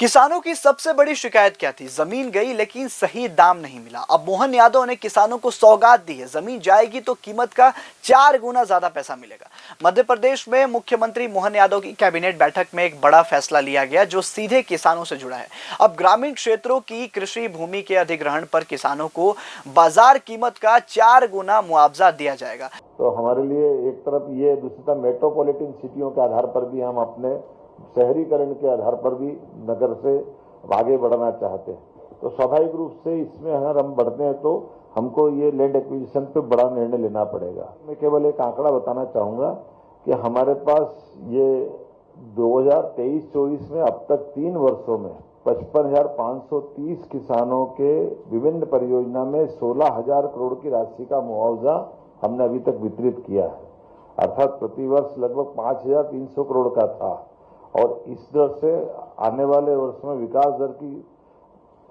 किसानों की सबसे बड़ी शिकायत क्या थी? जमीन गई लेकिन सही दाम नहीं मिला। अब मोहन यादव ने किसानों को सौगात दी है, जमीन जाएगी तो कीमत का 4 गुना ज्यादा पैसा मिलेगा। मध्य प्रदेश में मुख्यमंत्री मोहन यादव की कैबिनेट बैठक में एक बड़ा फैसला लिया गया जो सीधे किसानों से जुड़ा है। अब ग्रामीण क्षेत्रों की कृषि भूमि के अधिग्रहण पर किसानों को बाजार कीमत का 4 गुना मुआवजा दिया जाएगा। तो हमारे लिए एक तरफ ये, दूसरी तरफ मेट्रोपॉलिटन सिटियों के आधार पर भी हम अपने शहरीकरण के आधार पर भी नगर से आगे बढ़ना चाहते हैं। तो स्वाभाविक रूप से इसमें अगर हम बढ़ते हैं तो हमको ये लैंड एक्विजिशन पे बड़ा निर्णय लेना पड़ेगा। मैं केवल एक आंकड़ा बताना चाहूंगा कि हमारे पास ये 2023-24 में अब तक 3 वर्षों में 55,530 किसानों के विभिन्न परियोजना में 16,000 करोड़ की राशि का मुआवजा हमने अभी तक वितरित किया है। अर्थात प्रतिवर्ष लगभग 5,300 करोड़ का था और इस दर से आने वाले वर्ष में विकास दर की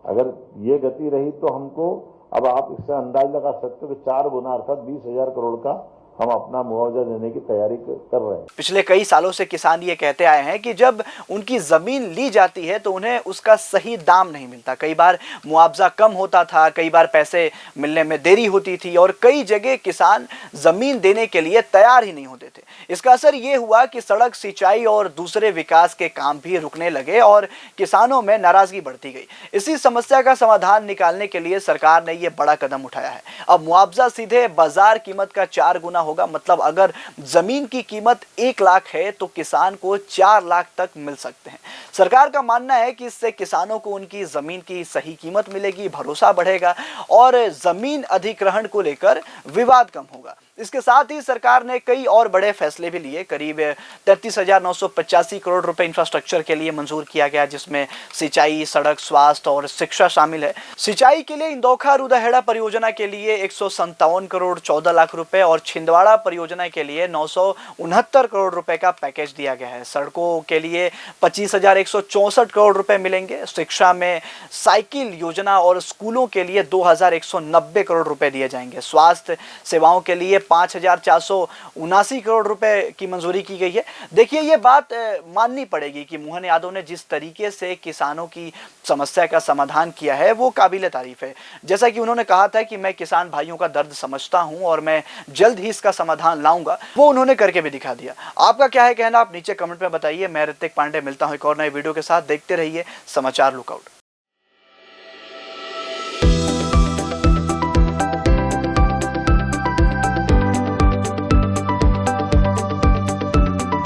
अगर ये गति रही तो हमको, अब आप इससे अंदाज लगा सकते हो कि 4 गुना अर्थात 20,000 करोड़ का हम अपना मुआवजा देने की तैयारी कर रहे हैं। पिछले कई सालों से किसान ये कहते आए हैं कि जब उनकी जमीन ली जाती है तो उन्हें उसका सही दाम नहीं मिलता। कई बार मुआवजा कम होता था, कई बार पैसे मिलने में देरी होती थी और कई जगह किसान जमीन देने के लिए तैयार ही नहीं होते थे। इसका असर ये हुआ कि सड़क, सिंचाई और दूसरे विकास के काम भी रुकने लगे और किसानों में नाराजगी बढ़ती गई। इसी समस्या का समाधान निकालने के लिए सरकार ने यह बड़ा कदम उठाया है। अब मुआवजा सीधे बाजार कीमत का 4 गुना होगा। मतलब अगर जमीन की कीमत 1 लाख है तो किसान को 4 लाख तक मिल सकते हैं। सरकार का मानना है कि इससे किसानों को उनकी जमीन की सही कीमत मिलेगी, भरोसा बढ़ेगा और जमीन अधिग्रहण को लेकर विवाद कम होगा। इसके साथ ही सरकार ने कई और बड़े फैसले भी लिए। करीब 33,985 करोड़ रुपए इंफ्रास्ट्रक्चर के लिए मंजूर किया गया, जिसमें सिंचाई, सड़क, स्वास्थ्य और शिक्षा शामिल है। सिंचाई के लिए इंदौखा रूदाहेड़ा परियोजना के लिए 157 करोड़ 14 लाख रुपए और छिंदवाड़ा परियोजना के लिए 969 करोड़ रुपए का पैकेज दिया गया है। सड़कों के लिए 25,164 करोड़ रुपए मिलेंगे। शिक्षा में साइकिल योजना और स्कूलों के लिए 2,190 करोड़ रुपए दिए जाएंगे। स्वास्थ्य सेवाओं के लिए 5,479 करोड़ रुपए की मंजूरी की गई है। देखिए, ये बात माननी पड़ेगी कि मोहन यादव ने जिस तरीके से किसानों की समस्या का समाधान किया है वो काबिले तारीफ है। जैसा कि उन्होंने कहा था कि मैं किसान भाइयों का दर्द समझता हूं और मैं जल्द ही इसका समाधान लाऊंगा, वो उन्होंने करके भी दिखा दिया। आपका क्या है कहना, आप नीचे कमेंट में बताइए। मैं ऋतिक पांडे मिलता हूं एक और नए वीडियो के साथ। देखते रहिए समाचार लुकआउट।